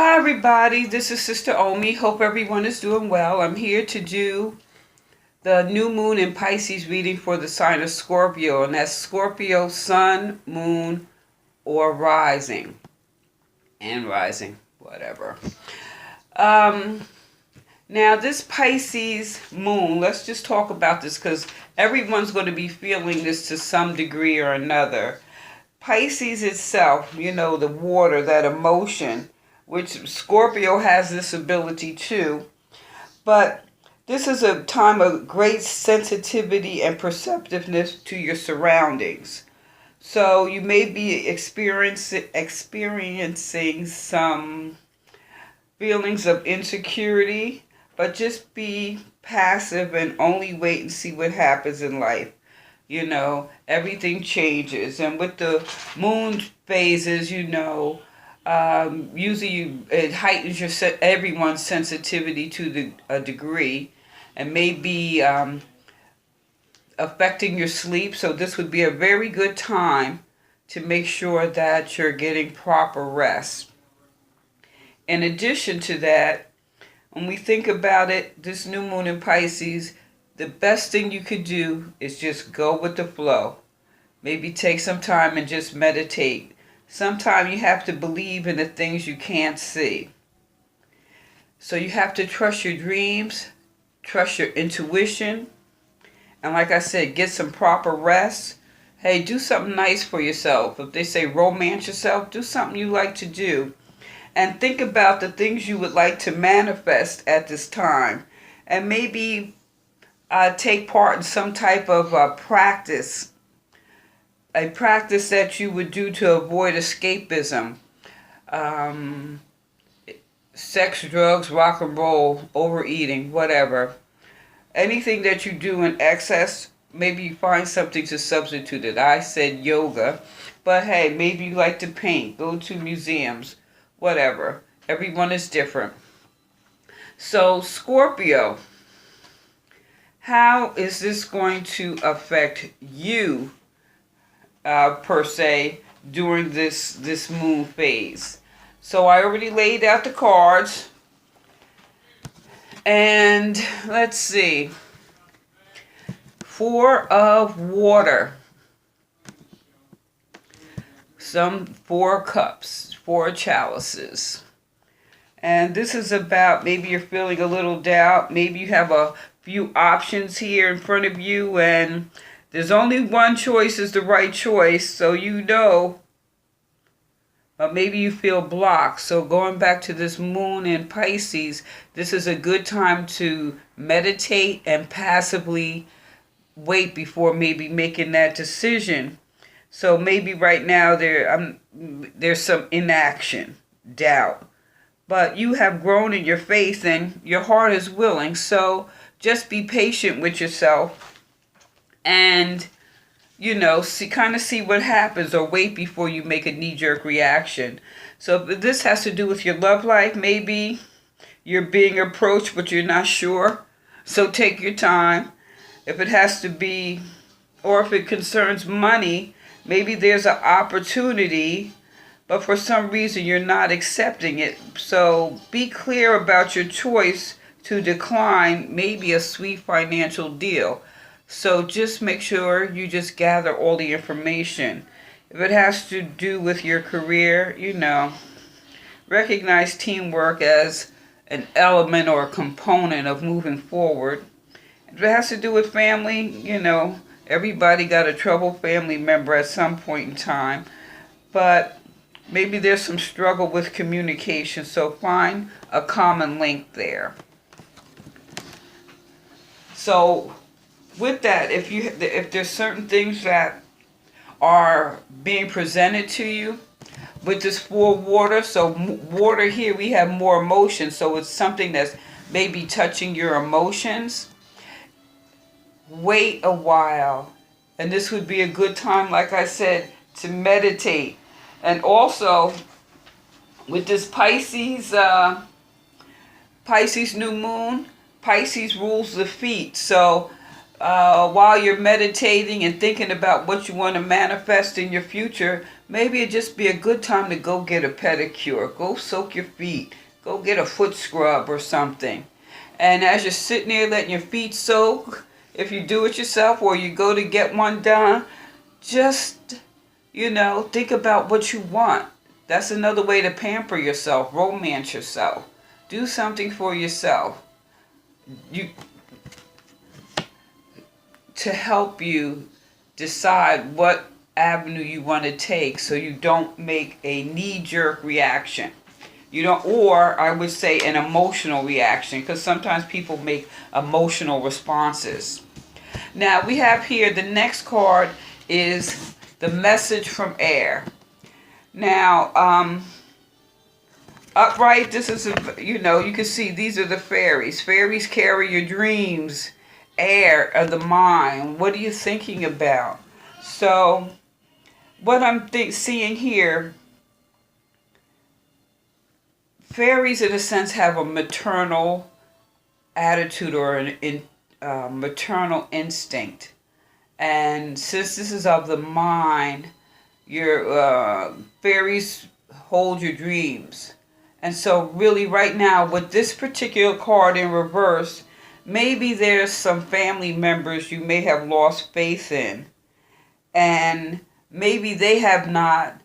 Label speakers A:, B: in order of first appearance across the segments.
A: Hi everybody, this is Sister Omi. Hope everyone is doing well. I'm here to do the new moon in Pisces reading for the sign of Scorpio, and that's Scorpio sun, moon, or rising. And rising, whatever. Um, Now this Pisces moon, let's just talk about this because everyone's going to be feeling this to some degree or another. Pisces itself, the water, that emotion, which Scorpio has this ability too. But this is a time of great sensitivity and perceptiveness to your surroundings. So you may be experiencing some feelings of insecurity, but just be passive and only wait and see what happens in life. Everything changes. And with the moon phases, usually it heightens everyone's sensitivity to a degree, and maybe affecting your sleep. So this would be a very good time to make sure that you're getting proper rest. In addition to that, when we think about it, this new moon in Pisces, the best thing you could do is just go with the flow. Maybe take some time and just meditate. Sometimes you have to believe in the things you can't see. So you have to trust your dreams, trust your intuition, and like I said, get some proper rest. Hey, do something nice for yourself. If they say romance yourself, do something you like to do. And think about the things you would like to manifest at this time. And maybe take part in some type of practice. A practice that you would do to avoid escapism. Sex, drugs, rock and roll, overeating, whatever. Anything that you do in excess, maybe you find something to substitute it. I said yoga. But hey, maybe you like to paint, go to museums, whatever. Everyone is different. So Scorpio, how is this going to affect you per se during this moon phase? So I already laid out the cards, and let's see. 4 of water, some 4 cups, 4 chalices. And this is about maybe you're feeling a little doubt. Maybe you have a few options here in front of you, and there's only one choice is the right choice, so but maybe you feel blocked. So going back to this moon in Pisces, this is a good time to meditate and passively wait before maybe making that decision. So maybe right now there's some inaction, doubt. But you have grown in your faith and your heart is willing. So just be patient with yourself and, see what happens, or wait before you make a knee-jerk reaction. So if this has to do with your love life, maybe you're being approached but you're not sure. So take your time. If it has to be, or if it concerns money, maybe there's an opportunity, but for some reason you're not accepting it. So be clear about your choice to decline maybe a sweet financial deal. So just make sure you just gather all the information. If it has to do with your career, recognize teamwork as an element or a component of moving forward. If it has to do with family, everybody got a troubled family member at some point in time. But maybe there's some struggle with communication, so find a common link there. So with that, if there's certain things that are being presented to you with this 4 water, so water here we have more emotion, so it's something that's maybe touching your emotions. Wait a while, and this would be a good time, like I said, to meditate. And also with this Pisces new moon, Pisces rules the feet. So while you're meditating and thinking about what you want to manifest in your future, maybe it'd just be a good time to go get a pedicure. Go soak your feet. Go get a foot scrub or something. And as you're sitting there letting your feet soak, if you do it yourself or you go to get one done, just, think about what you want. That's another way to pamper yourself, romance yourself. Do something for yourself. To help you decide what avenue you want to take so you don't make a knee-jerk reaction. Or I would say an emotional reaction, because sometimes people make emotional responses. Now we have here, the next card is the message from air. Now, upright, this is, you can see these are the fairies. Fairies carry your dreams, air of the mind. What are you thinking about? So, what I'm seeing here, fairies in a sense have a maternal attitude or an maternal instinct. And since this is of the mind, your fairies hold your dreams. And so really right now with this particular card in reverse, maybe there's some family members you may have lost faith in. And maybe they have not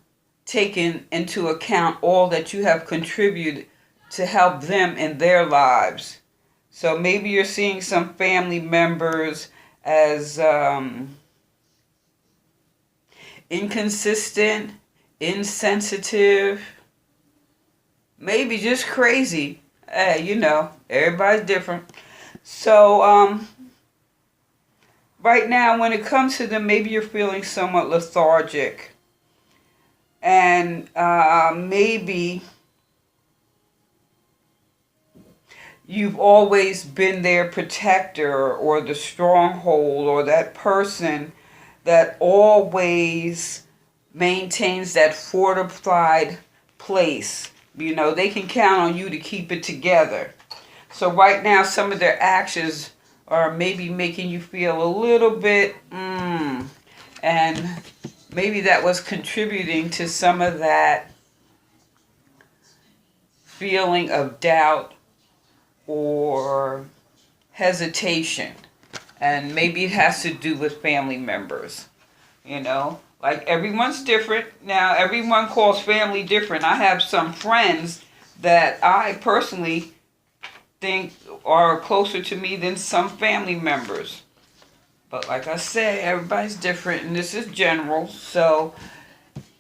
A: taken into account all that you have contributed to help them in their lives. So maybe you're seeing some family members as inconsistent, insensitive, maybe just crazy. Everybody's different. So right now when it comes to them, maybe you're feeling somewhat lethargic. And maybe you've always been their protector or the stronghold or that person that always maintains that fortified place. They can count on you to keep it together. So right now some of their actions are maybe making you feel a little bit, and maybe that was contributing to some of that feeling of doubt or hesitation. And maybe it has to do with family members. Like everyone's different. Now, everyone calls family different. I have some friends that I personally think are closer to me than some family members. But like I say, everybody's different, and this is general. So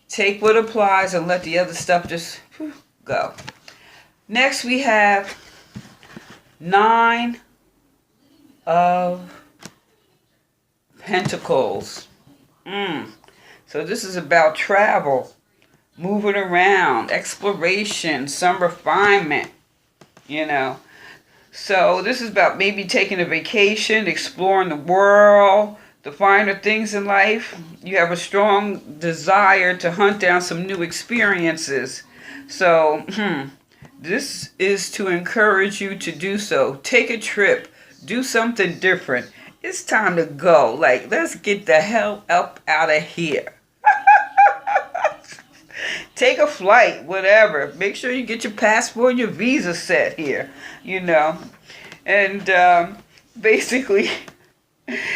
A: take what applies and let the other stuff just go. Next, we have 9 of Pentacles. So this is about travel, moving around, exploration, some refinement, So this is about maybe taking a vacation, exploring the world, the finer things in life. You have a strong desire to hunt down some new experiences. So, this is to encourage you to do so. Take a trip. Do something different. It's time to go. Like, let's get the hell up out of here. Take a flight, whatever. Make sure you get your passport and your visa set here, And basically,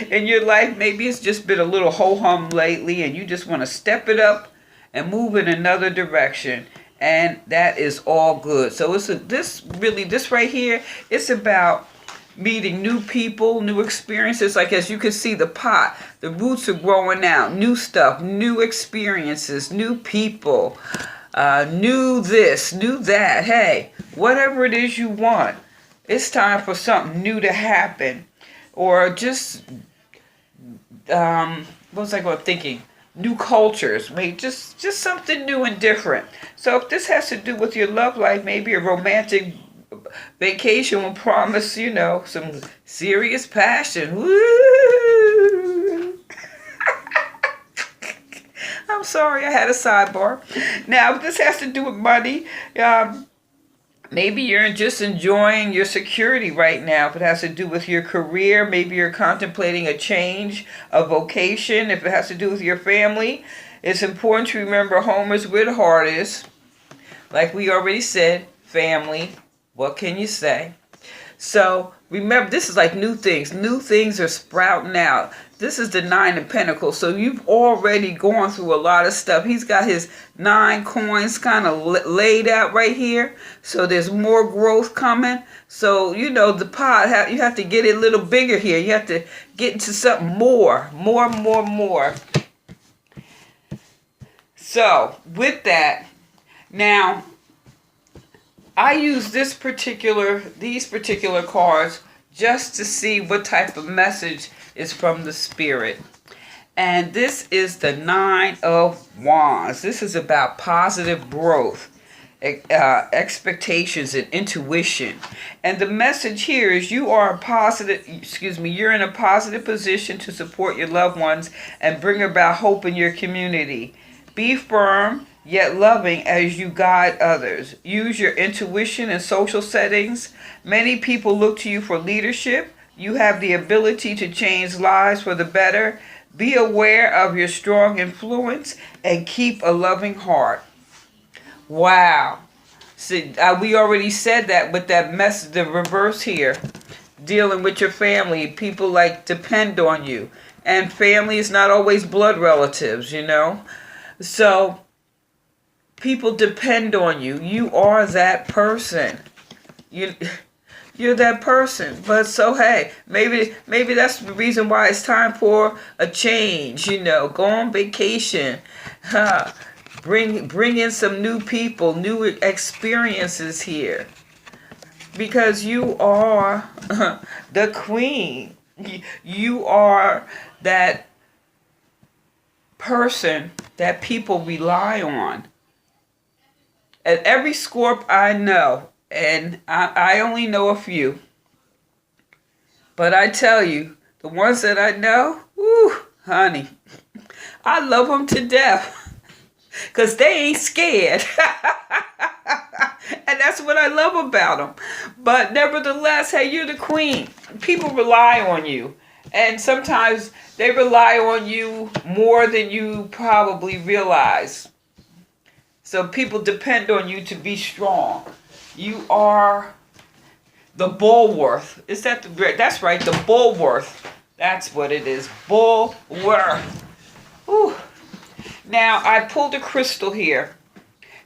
A: in your life, maybe it's just been a little ho-hum lately and you just want to step it up and move in another direction. And that is all good. So this right here, it's about meeting new people, new experiences. Like as you can see, the roots are growing out. New stuff, new experiences, new people, new this, new that. Hey, whatever it is you want, it's time for something new to happen. Or just, what was I thinking? New cultures, maybe just something new and different. So if this has to do with your love life, maybe a romantic vacation will promise, some serious passion. Woo! I'm sorry, I had a sidebar. Now, if this has to do with money, Maybe you're just enjoying your security right now. If it has to do with your career, maybe you're contemplating a change, a vocation. If it has to do with your family, it's important to remember home is where the heart is. Like we already said, family. What can you say? So remember, this is like new things. New things are sprouting out. This is the 9 of Pentacles. So you've already gone through a lot of stuff. He's got his 9 coins kind of laid out right here. So there's more growth coming. So, you know, the pot, you have to get it a little bigger here. You have to get into something more. So with that, now, I use these particular cards just to see what type of message is from the spirit. And this is the 9 of Wands. This is about positive growth, expectations, and intuition. And the message here is you're in a positive position to support your loved ones and bring about hope in your community. Be firm, yet loving as you guide others. Use your intuition in social settings. Many people look to you for leadership. You have the ability to change lives for the better. Be aware of your strong influence and keep a loving heart. Wow. See, we already said that with that message, the reverse here. Dealing with your family. People depend on you. And family is not always blood relatives, you know. So people depend on you. You are that person. You're that person. But so hey, maybe that's the reason why it's time for a change. You know, go on vacation. Bring in some new people, new experiences here. Because you are the queen. You are that person that people rely on. And every Scorp I know, and I only know a few, but I tell you, the ones that I know, woo, honey, I love them to death, because they ain't scared. And that's what I love about them. But nevertheless, hey, you're the queen. People rely on you. And sometimes they rely on you more than you probably realize. So people depend on you to be strong. You are the bulwark. Is that that's right, the bulwark. That's what it is. Bulwark. Ooh. Now I pulled a crystal here.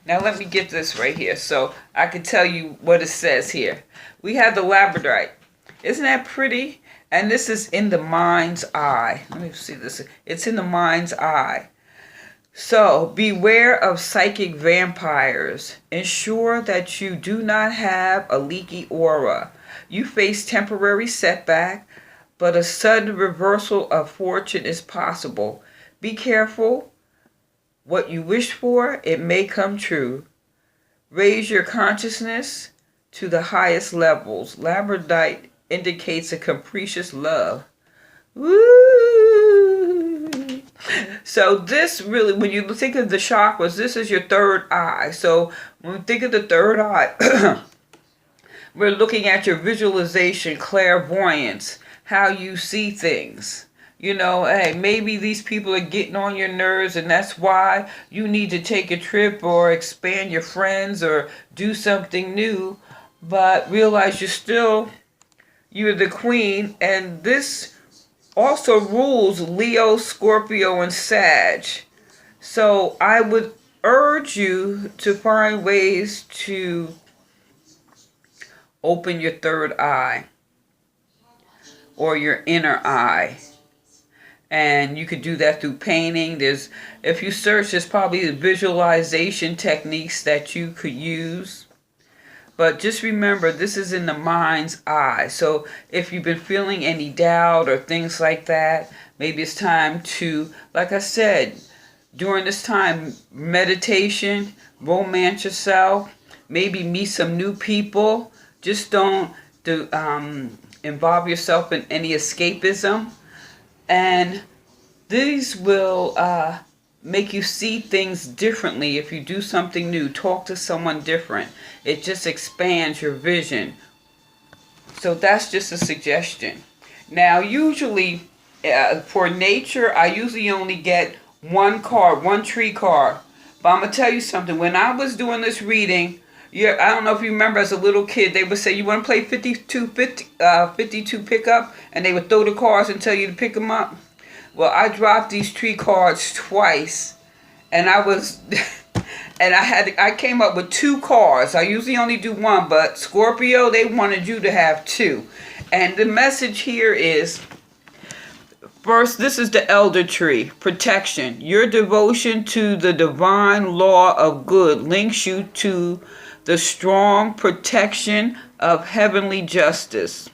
A: Now let me get this right here so I can tell you what it says here. We have the labradorite. Isn't that pretty? And this is in the mind's eye. Let me see this. It's in the mind's eye. So beware of psychic vampires. Ensure that you do not have a leaky aura. You face temporary setback, but a sudden reversal of fortune is possible. Be careful. What you wish for, it may come true. Raise your consciousness to the highest levels. Labradorite indicates a capricious love. Woo! So this really, when you think of the chakras, this is your third eye. So when we think of the third eye, we're looking at your visualization, clairvoyance, how you see things. You know, hey, maybe these people are getting on your nerves and that's why you need to take a trip or expand your friends or do something new. But realize you're the queen, and this also rules Leo, Scorpio, and Sag. So I would urge you to find ways to open your third eye or your inner eye. And you could do that through painting. If you search, there's probably the visualization techniques that you could use. But just remember, this is in the mind's eye. So if you've been feeling any doubt or things like that, maybe it's time to, like I said, during this time, meditation, romance yourself, maybe meet some new people. Just don't involve yourself in any escapism. And these will make you see things differently if you do something new. Talk to someone different. It just expands your vision. So that's just a suggestion. Now, usually for nature, I usually only get one card, one tree card. But I'm going to tell you something. When I was doing this reading, yeah, I don't know if you remember as a little kid, they would say, you want to play 52 pickup? And they would throw the cards and tell you to pick them up. Well, I dropped these tree cards twice. And I was... and I came up with 2 cards. I usually only do 1, but Scorpio, they wanted you to have 2. And the message here is, first, this is the elder tree, protection. Your devotion to the divine law of good links you to the strong protection of heavenly justice.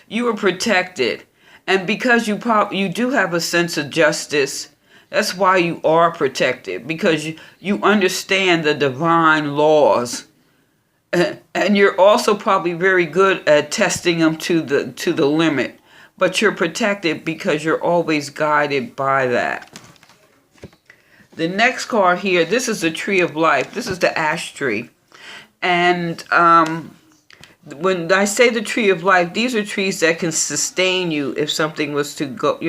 A: You are protected. And because you do have a sense of justice, that's why you are protected, because you understand the divine laws. And you're also probably very good at testing them to the limit. But you're protected because you're always guided by that. The next card here, this is the tree of life. This is the ash tree. And when I say the tree of life, these are trees that can sustain you if something was to go,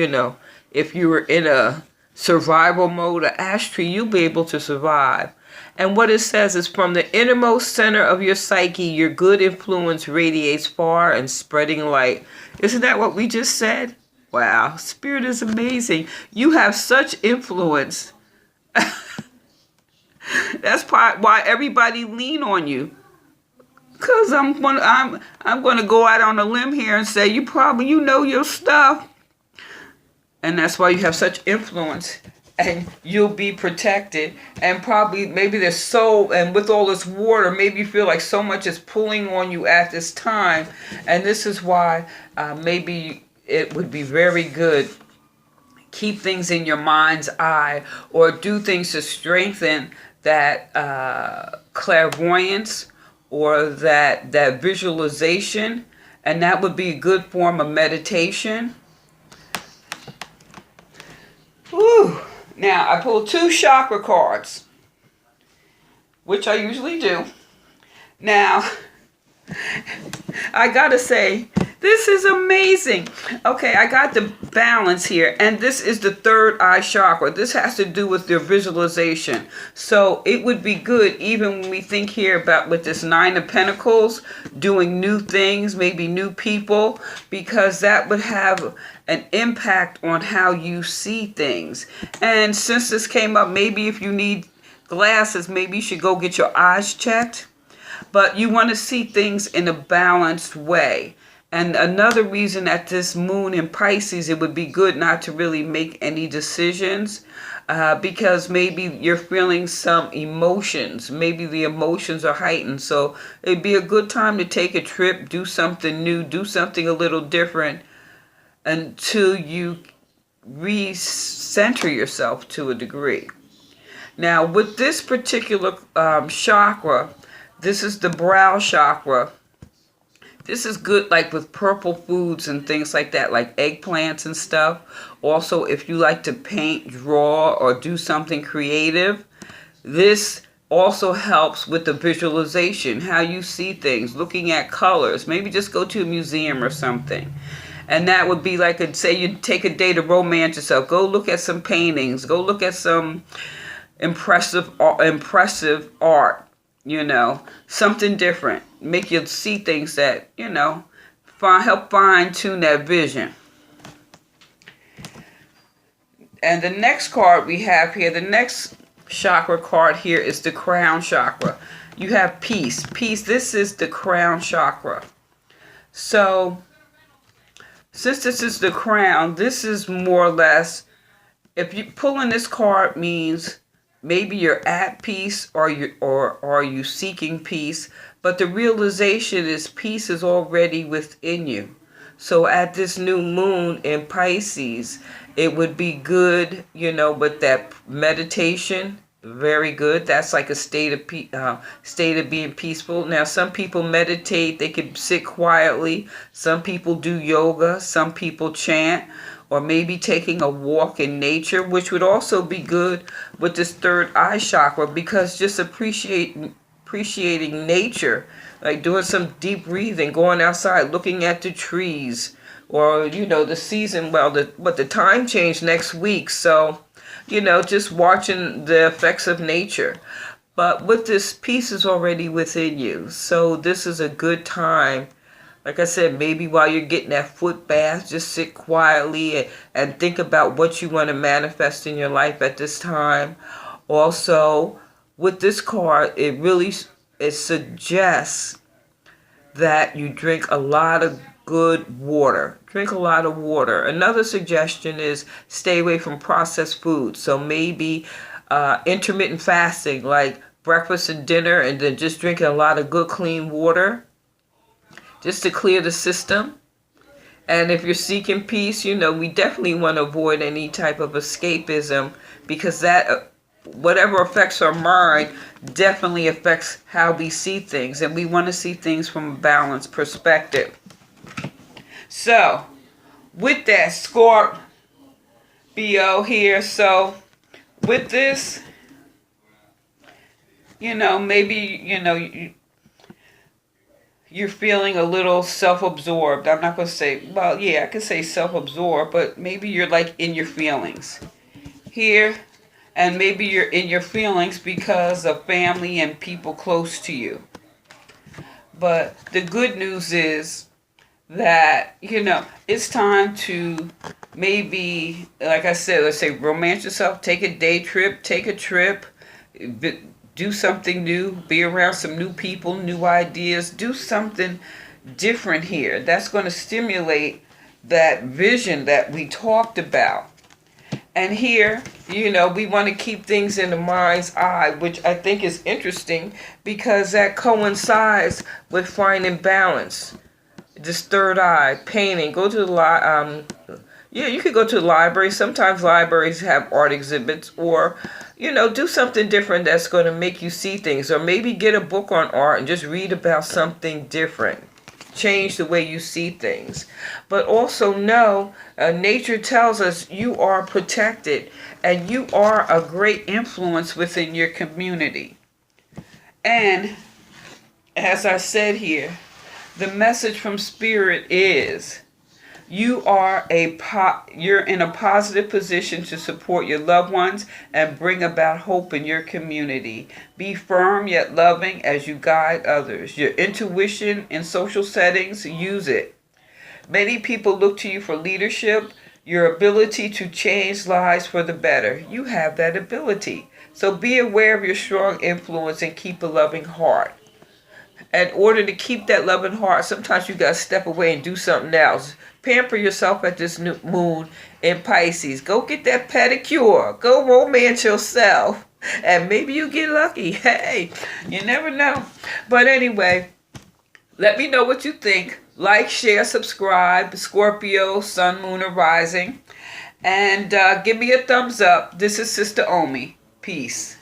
A: if you were in a survival mode, an ash tree, you'll be able to survive. And what it says is, from the innermost center of your psyche, your good influence radiates far and spreading light. Isn't that what we just said? Wow, Spirit is amazing. You have such influence. That's why everybody lean on you. Because I'm going to go out on a limb here and say, you know your stuff. And that's why you have such influence. And you'll be protected. And probably, maybe and with all this water, maybe you feel like so much is pulling on you at this time. And this is why maybe it would be very good. Keep things in your mind's eye, or do things to strengthen that clairvoyance or that visualization. And that would be a good form of meditation. Whew. Now, I pulled 2 chakra cards, which I usually do. Now, I gotta say, this is amazing. Okay, I got the balance here, and this is the third eye chakra. This has to do with your visualization. So it would be good, even when we think here about with this 9 of Pentacles, doing new things, maybe new people, because that would have an impact on how you see things. And since this came up, maybe if you need glasses, maybe you should go get your eyes checked. But you want to see things in a balanced way. And another reason at this moon in Pisces, it would be good not to really make any decisions because maybe you're feeling some emotions. Maybe the emotions are heightened. So it'd be a good time to take a trip, do something new, do something a little different until you recenter yourself to a degree. Now, with this particular chakra, this is the brow chakra. This is good like with purple foods and things like that, like eggplants and stuff. Also, if you like to paint, draw, or do something creative, this also helps with the visualization, how you see things, looking at colors. Maybe just go to a museum or something. And that would be like, say you take a day to romance yourself. Go look at some paintings. Go look at some impressive art. Something different. Make you see things that, help fine-tune that vision. And the next card we have here, the next chakra card here is the crown chakra. You have peace. Peace, this is the crown chakra. So, since this is the crown, this is more or less, if you pulling this card means maybe you're at peace or you seeking peace, but the realization is peace is already within you. So at this new moon in Pisces, it would be good, with that meditation Very good. That's like a state of being peaceful. Now, some people meditate. They can sit quietly. Some people do yoga. Some people chant, or maybe taking a walk in nature, which would also be good with this third eye chakra, because just appreciating nature, like doing some deep breathing, going outside, looking at the trees, or the season. Well, the time change next week, so just watching the effects of nature. But with this peace is already within you. So this is a good time. Like I said, maybe while you're getting that foot bath, just sit quietly and think about what you want to manifest in your life at this time. Also, with this card, it suggests that you drink a lot of good water. Drink a lot of water. Another suggestion is stay away from processed food. So maybe intermittent fasting, like breakfast and dinner, and then just drinking a lot of good clean water just to clear the system. And if you're seeking peace, we definitely want to avoid any type of escapism, because that whatever affects our mind definitely affects how we see things, and we want to see things from a balanced perspective. So, with that, Scorpio here, so with this, maybe, you're feeling a little self-absorbed. I'm not going to say, well, yeah, I could say self-absorbed, but maybe you're like in your feelings here, and maybe you're in your feelings because of family and people close to you. But the good news is that, it's time to maybe, like I said, let's say romance yourself, take a day trip, take a trip, do something new, be around some new people, new ideas, do something different here. That's going to stimulate that vision that we talked about. And here, we want to keep things in the mind's eye, which I think is interesting because that coincides with finding balance. This third eye, painting. Go to the you could go to the library. Sometimes libraries have art exhibits, or do something different that's going to make you see things, or maybe get a book on art and just read about something different. Change the way you see things. But also know, nature tells us you are protected and you are a great influence within your community. And as I said here, the message from Spirit is you're in a positive position to support your loved ones and bring about hope in your community. Be firm yet loving as you guide others. Your intuition in social settings, use it. Many people look to you for leadership, your ability to change lives for the better. You have that ability. So be aware of your strong influence and keep a loving heart. In order to keep that loving heart, sometimes you got to step away and do something else. Pamper yourself at this new moon in Pisces. Go get that pedicure. Go romance yourself. And maybe you get lucky. Hey, you never know. But anyway, let me know what you think. Like, share, subscribe. Scorpio, Sun, Moon, or Rising. And give me a thumbs up. This is Sister Omi. Peace.